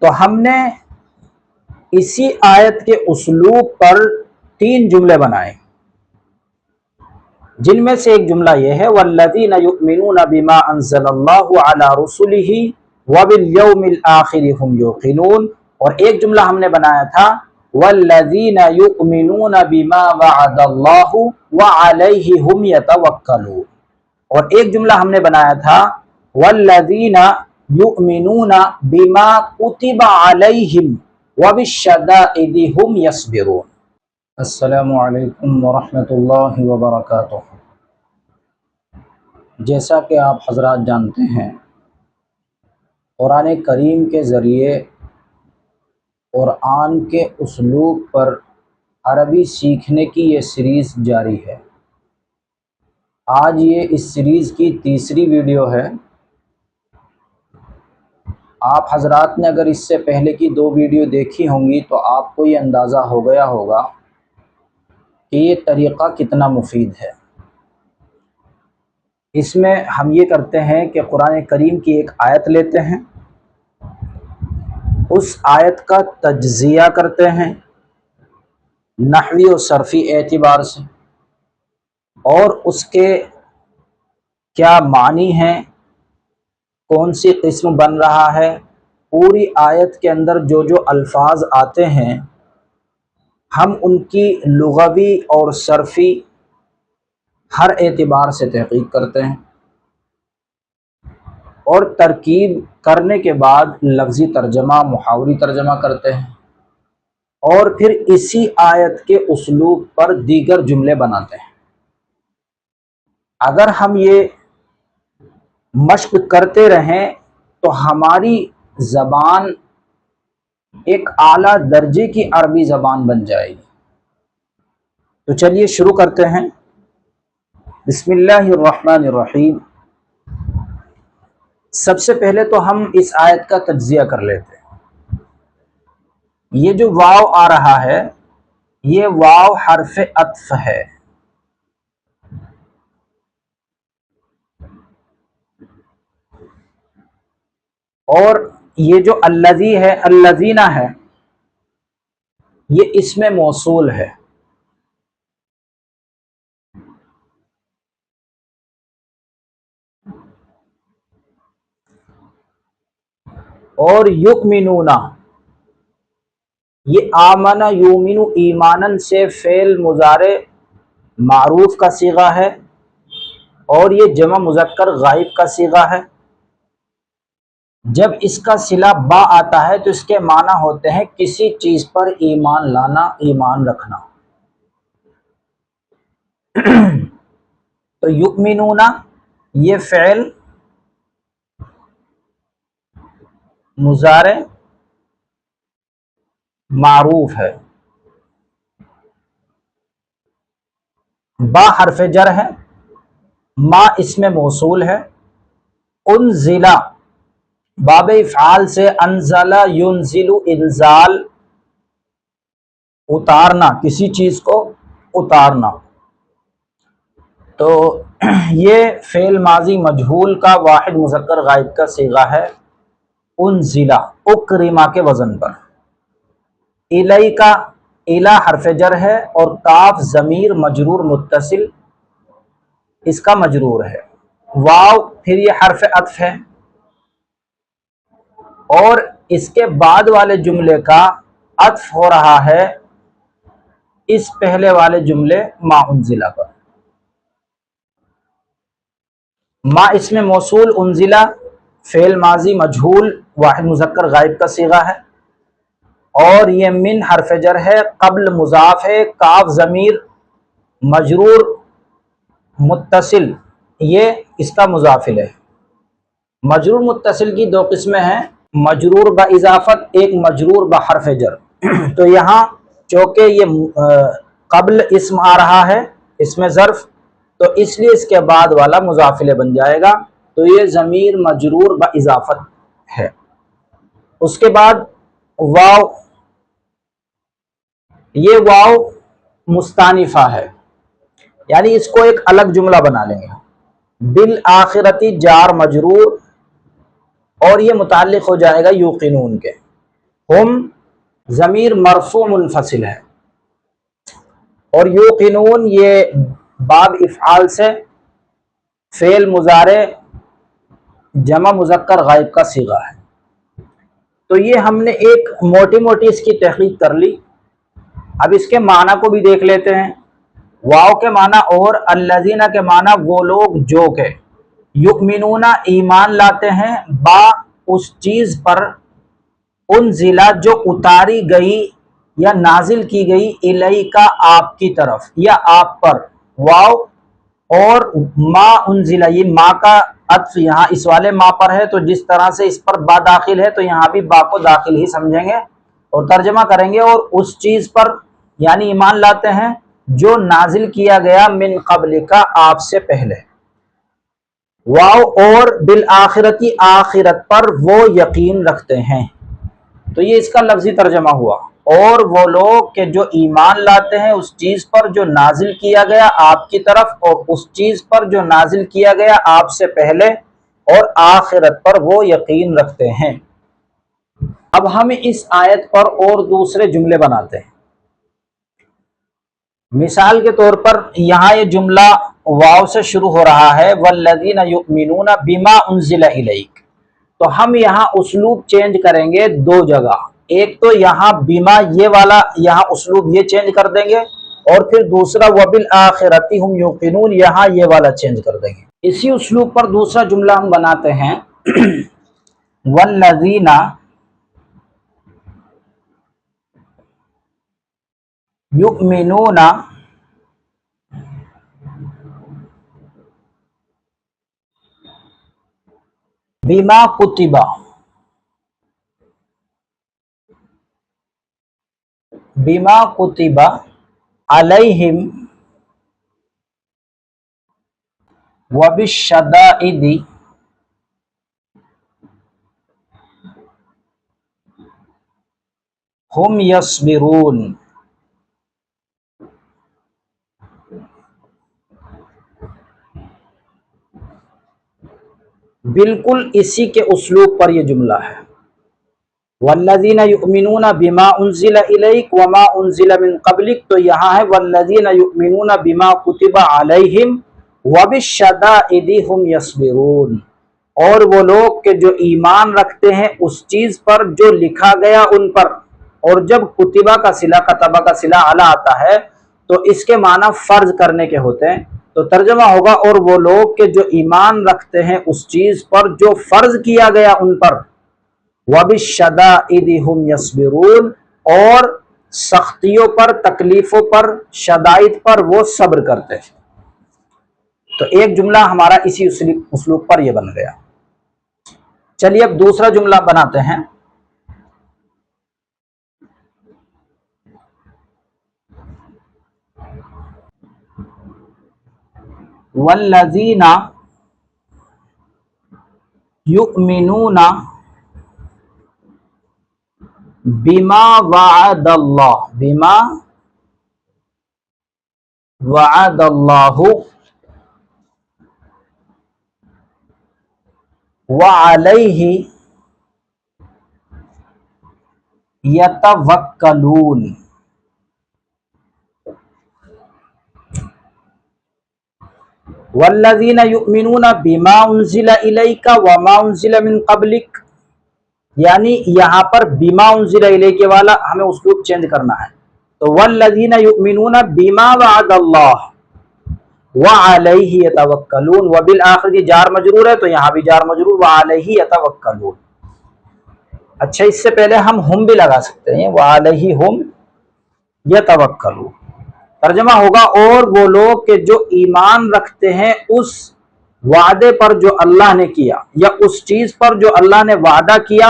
تو ہم نے اسی آیت کے اسلوب پر 3 جملے بنائے، جن میں سے ایک جملہ یہ ہے والذین یؤمنون بما انزل اللہ علی رسلہ وبالیوم الآخر هم یوقنون، اور ایک جملہ ہم نے بنایا تھا والذین یؤمنون بما وعد اللہ وعلیہ هم یتوکلون، اور ایک جملہ ہم نے بنایا تھا والذین یؤمنون بما کتب علیہم وبالشدائد هم یصبرون۔ السلام علیکم ورحمۃ اللہ وبرکاتہ۔ جیسا کہ آپ حضرات جانتے ہیں، قرآن کریم کے ذریعے قرآن کے اسلوب پر عربی سیکھنے کی یہ سیریز جاری ہے۔ آج یہ اس سیریز کی 3ری ویڈیو ہے۔ آپ حضرات نے اگر اس سے پہلے کی 2 ویڈیو دیکھی ہوں گی تو آپ کو یہ اندازہ ہو گیا ہوگا کہ یہ طریقہ کتنا مفید ہے۔ اس میں ہم یہ کرتے ہیں کہ قرآن کریم کی ایک آیت لیتے ہیں، اس آیت کا تجزیہ کرتے ہیں نحوی و صرفی اعتبار سے، اور اس کے کیا معنی ہیں، کون سی قسم بن رہا ہے، پوری آیت کے اندر جو جو الفاظ آتے ہیں ہم ان کی لغوی اور صرفی ہر اعتبار سے تحقیق کرتے ہیں، اور ترکیب کرنے کے بعد لفظی ترجمہ، محاوری ترجمہ کرتے ہیں، اور پھر اسی آیت کے اسلوب پر دیگر جملے بناتے ہیں۔ اگر ہم یہ مشق کرتے رہیں تو ہماری زبان ایک اعلیٰ درجے کی عربی زبان بن جائے گی۔ تو چلیے شروع کرتے ہیں۔ بسم اللہ الرحمن الرحیم۔ سب سے پہلے تو ہم اس آیت کا تجزیہ کر لیتے ہیں۔ یہ جو واو آ رہا ہے، یہ واو حرف عطف ہے، اور یہ جو الذی ہے، الذین ہے، یہ اسم موصول ہے، اور یؤمنون، یہ آمن یؤمن ایمانن سے فعل مضارع معروف کا صیغہ ہے، اور یہ جمع مذکر غائب کا صیغہ ہے۔ جب اس کا صلہ با آتا ہے تو اس کے معنی ہوتے ہیں کسی چیز پر ایمان لانا، ایمان رکھنا۔ تو یؤمنون یہ فعل مضارع معروف ہے، با حرف جر ہے، ما اسم موصول ہے، انزل باب افعال سے انزل ینزل انزال، اتارنا، کسی چیز کو اتارنا۔ تو یہ فعل ماضی مجہول کا واحد مذکر غائب کا صیغہ ہے، انزل، اکرما کے وزن پر۔ الی کا الی حرف جر ہے، اور کاف ضمیر مجرور متصل اس کا مجرور ہے، واو پھر یہ حرف عطف ہے، اور اس کے بعد والے جملے کا عطف ہو رہا ہے اس پہلے والے جملے ما انزلہ پر۔ ما اسم موصول، انزلہ فعل ماضی مجہول واحد مذکر غائب کا صیغہ ہے، اور یہ من حرف جر ہے، قبل مضاف ہے، کاف ضمیر مجرور متصل، یہ اس کا مضافل ہے۔ مجرور متصل کی 2 قسمیں ہیں، مجرور با اضافت، ایک مجرور با حرف جر۔ تو یہاں چونکہ یہ قبل اسم آ رہا ہے، اسم ظرف، تو اس لیے اس کے بعد والا مضافل بن جائے گا، تو یہ ضمیر مجرور با اضافت ہے۔ اس کے بعد واو، یہ واو مستانفہ ہے، یعنی اس کو ایک الگ جملہ بنا لیں گے، بالآخرتی جار مجرور، اور یہ متعلق ہو جائے گا یوقنون کے۔ हम ज़मीर मरफू मुनफसिल है और युक़िनून ये बाब इफ़आल से फ़ेल मुज़ारे जमा मुज़क्कर गायब का सीगा है। तो ये हमने एक मोटी मोटी इसकी तहक़ीक़ कर ली। अब इसके माना को भी देख लेते हैं। वाव के माना और अल्लज़ीना के माना वो लोग जो के, युमिनूना ईमान लाते हैं, बा उस चीज़ पर, उन जिला जो उतारी गई या नाजिल की गई, इलई का आपकी तरफ या आप पर, वाव और मा उन जिला, ये माँ का अत्फ यहाँ इस वाले माँ पर है, तो जिस तरह से इस पर बा दाखिल है तो यहाँ भी बा को दाखिल ही समझेंगे और तर्जमा करेंगे। और उस चीज़ पर यानी ईमान लाते हैं जो नाजिल किया गया मिन क़ब्ल का आपसे पहले, वाव और बिल आखिरती आखिरत पर वो यकीन रखते हैं। तो ये इसका लफ्जी तर्जमा हुआ। और वो लोग के जो ईमान लाते हैं उस चीज़ पर जो नाजिल किया गया आपकी तरफ और उस चीज़ पर जो नाजिल किया गया आपसे पहले और आखिरत पर वो यकीन रखते हैं। अब हम इस आयत पर और दूसरे जुमले बनाते हैं। मिसाल के तौर पर यहाँ ये जुमला वाव से शुरू हो रहा है, वल्लज़ीना युमिनूना बिमा उन्ज़िला इलैक। तो हम यहाँ उसलूब चेंज करेंगे दो जगह। एक तो यहाँ बिमा ये वाला यहाँ उसलूब ये चेंज कर देंगे और फिर दूसरा वबिल आखिरती हुम युक़िनून यहाँ ये वाला चेंज कर देंगे। इसी उसलूब पर दूसरा जुमला हम बनाते हैं वल्लज़ीना युमिनूना बिमा कुतिबा, बिमा कुतिबा अलैहिम वबिश्शदाइदि हुम यस्बिरून। बिल्कुल इसी के उसलूब पर यह जुमला है। वल्लज़ीना युमिनूना बिमा उन्ज़िला इलैक वमा उन्ज़िला मिन क़ब्लिक। तो यहाँ है वल्लज़ीना युमिनूना बिमा कुतिबा अलैहिम वबिश्शदाइदि हुम यस्बिरून। और वो लोग के जो ईमान रखते हैं उस चीज़ पर जो लिखा गया उन पर। और जब कुतिबा का सिला कतबा का सिला अला आता है तो इसके माना फ़र्ज करने के होते हैं। तो तर्जमा होगा और वो लोग के जो ईमान रखते हैं उस चीज़ पर जो फ़र्ज किया गया उन पर, वबिश्शदाइदि हुम यस्बिरून, और सख्तियों पर, तकलीफ़ों पर, शदाइद पर वो सब्र करते हैं। तो एक जुमला हमारा इसी उसलूब पर यह बन गया। चलिए अब दूसरा जुमला बनाते हैं। वल्लज़ीना युमिनूना बिमा वअदल्लाह, बिमा वअदल्लाहु व अलैहि यतवक्कलून। वल्लज़ीना युमिनूना बिमा उन्ज़िला इलैका वमा उन्ज़िला मिन क़ब्लिक, यानी यहाँ पर बिमा उन्ज़िला इलैका वाला हमें उसलूब चेंज करना है। तो वल्लज़ीना युमिनूना बिमा वअदल्लाह व अलैहि यतवक्कलून, व बिल आखिर जार मजरूर है तो यहाँ भी जार मजरूर, व अलैहि यतवक्कलून। अच्छा, इससे पहले हम भी लगा सकते हैं, व अलैहि हुम यतवक्कलून। तर्जमा होगा और वो लोग के जो ईमान रखते हैं उस वादे पर जो अल्लाह ने किया या उस चीज पर जो अल्लाह ने वादा किया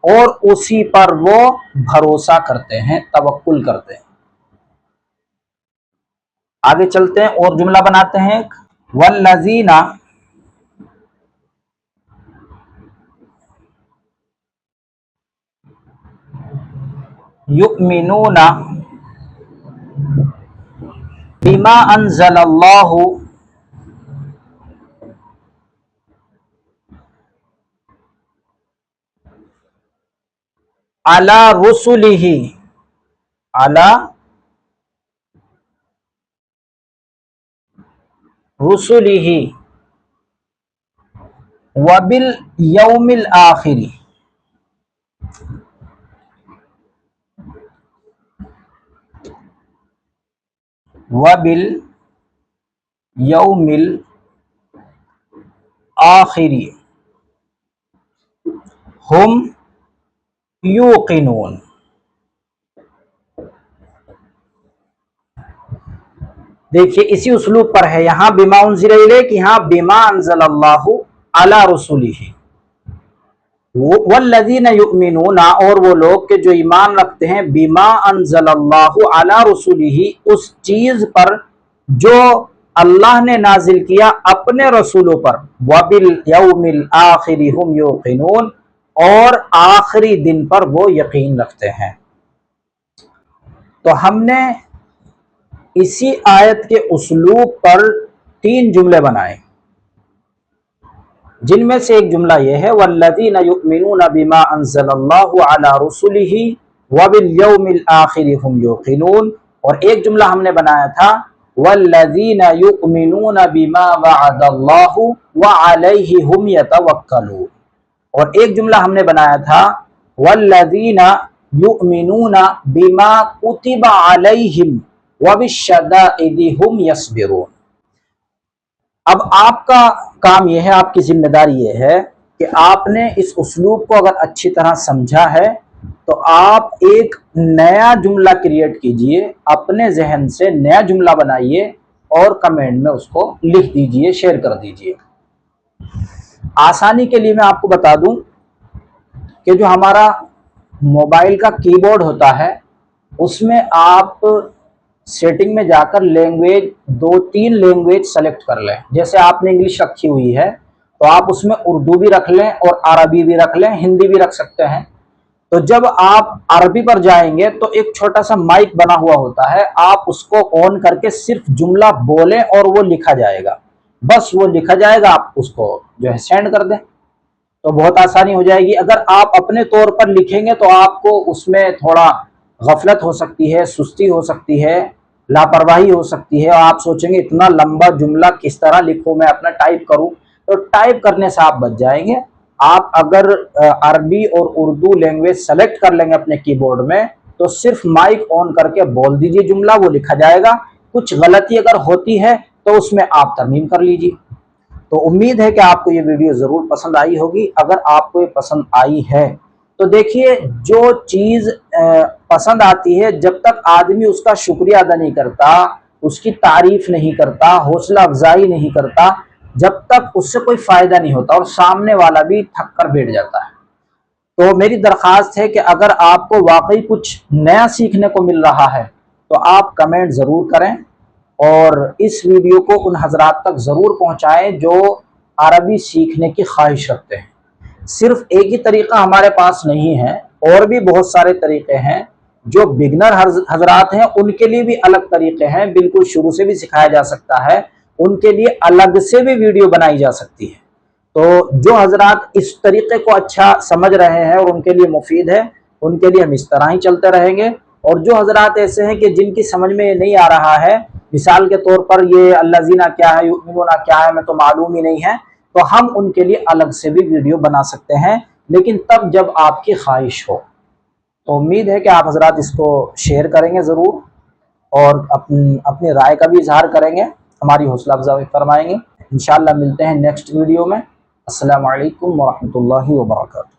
और उसी पर वो भरोसा करते हैं, तवक्कुल करते हैं। आगे चलते हैं और जुमला बनाते हैं। वल्लज़ीना युमिनूना बिमा अंज़लल्लाहु अला रुसुलिही, अला रुसुलिही वबिल यौमिल आखिरी, वबिल यौमिल आखिरी हुम यूकिनून। देखिए इसी उसलूब पर है, यहाँ बिमा उन्ज़िला इलैक, यहाँ बिमा अंज़लल्लाहु अला रसूलिही। वल्लज़ीना युमिनूना, और वो लोग के जो ईमान रखते हैं, बिमा अंज़लल्लाहु अला रसूलिही, उस चीज पर जो अल्लाह ने नाजिल किया अपने रसूलों पर, वबिल यौमिल आखिरी हुम युकिनून, और आखिरी दिन पर वो यकीन रखते हैं। तो हमने इसी आयत के उसलूब पर 3 जुमले बनाए, जिनमें से एक जुमला यह है वल्लज़ीना युमिनूना बिमा अंज़लल्लाहु अला रसूलिही वबिल यौमिल आखिरी हुम युकिनून, और एक जुमला हमने बनाया था वल्लज़ीना युमिनूना बिमा वअदल्लाहु व अलैहि हुम यतवक्कलून, और एक जुमला हमने बनाया था वल्लज़ीना युमिनूना बिमा कुतिबा अलैहिम व बिश्शदाइदि हुम यस्बिरून। अब आपका काम यह है, आपकी जिम्मेदारी यह है कि आपने इस उसलूब को अगर अच्छी तरह समझा है तो आप एक नया जुमला क्रिएट कीजिए, अपने जहन से नया जुमला बनाइए और कमेंट में उसको लिख दीजिए, शेयर कर दीजिए। आसानी के लिए मैं आपको बता दूं कि जो हमारा मोबाइल का कीबोर्ड होता है उसमें आप सेटिंग में जाकर लैंग्वेज 2-3 लैंग्वेज सेलेक्ट कर लें। जैसे आपने इंग्लिश रखी हुई है तो आप उसमें उर्दू भी रख लें और अरबी भी रख लें, हिंदी भी रख सकते हैं। तो जब आप अरबी पर जाएंगे तो एक छोटा सा माइक बना हुआ होता है, आप उसको ऑन करके सिर्फ जुमला बोलें और वो लिखा जाएगा, बस वो लिखा जाएगा, आप उसको जो है सेंड कर दें तो बहुत आसानी हो जाएगी। अगर आप अपने तौर पर लिखेंगे तो आपको उसमें थोड़ा गफलत हो सकती है, सुस्ती हो सकती है, लापरवाही हो सकती है, और आप सोचेंगे इतना लंबा जुमला किस तरह लिखूं, मैं अपना टाइप करूं, तो टाइप करने से आप बच जाएंगे। आप अगर अरबी और उर्दू लैंग्वेज सेलेक्ट कर लेंगे अपने कीबोर्ड में तो सिर्फ माइक ऑन करके बोल दीजिए जुमला, वो लिखा जाएगा। कुछ गलती अगर होती है तो उसमें आप तरमीम कर लीजिए। तो उम्मीद है कि आपको ये वीडियो ज़रूर पसंद आई होगी। अगर आपको ये पसंद आई है तो देखिए, जो चीज़ पसंद आती है, जब तक आदमी उसका शुक्रिया अदा नहीं करता, उसकी तारीफ नहीं करता, हौसला अफजाई नहीं करता, जब तक उससे कोई फ़ायदा नहीं होता और सामने वाला भी थक कर बैठ जाता है। तो मेरी दरख्वास्त है कि अगर आपको वाकई कुछ नया सीखने को मिल रहा है तो आप कमेंट ज़रूर करें और इस वीडियो को उन हजरात तक ज़रूर पहुँचाएँ जो अरबी सीखने की ख्वाहिश रखते हैं। सिर्फ एक ही तरीका हमारे पास नहीं है, और भी बहुत सारे तरीके हैं। जो बिगनर हजरात हैं उनके लिए भी अलग तरीके हैं, बिल्कुल शुरू से भी सिखाया जा सकता है, उनके लिए अलग से भी वीडियो बनाई जा सकती है। तो जो हजरात इस तरीके को अच्छा समझ रहे हैं और उनके लिए मुफीद है, उनके लिए हम इस तरह ही चलते रहेंगे। और जो हजरात ऐसे हैं कि जिनकी समझ में ये नहीं आ रहा है, मिसाल के तौर पर ये अल्लाज़ीना क्या है, युमिनूना क्या है, मैं तो मालूम ही नहीं है, तो हम उनके लिए अलग से भी वीडियो बना सकते हैं, लेकिन तब जब आपकी ख्वाहिश हो। तो उम्मीद है कि आप हजरात इसको शेयर करेंगे ज़रूर और अपनी राय का भी इजहार करेंगे, हमारी हौसला अफजाई फरमाएंगे। इंशाअल्लाह मिलते हैं नेक्स्ट वीडियो में। अस्सलामु अलैकुम व रहमतुल्लाहि व बरकातुहू।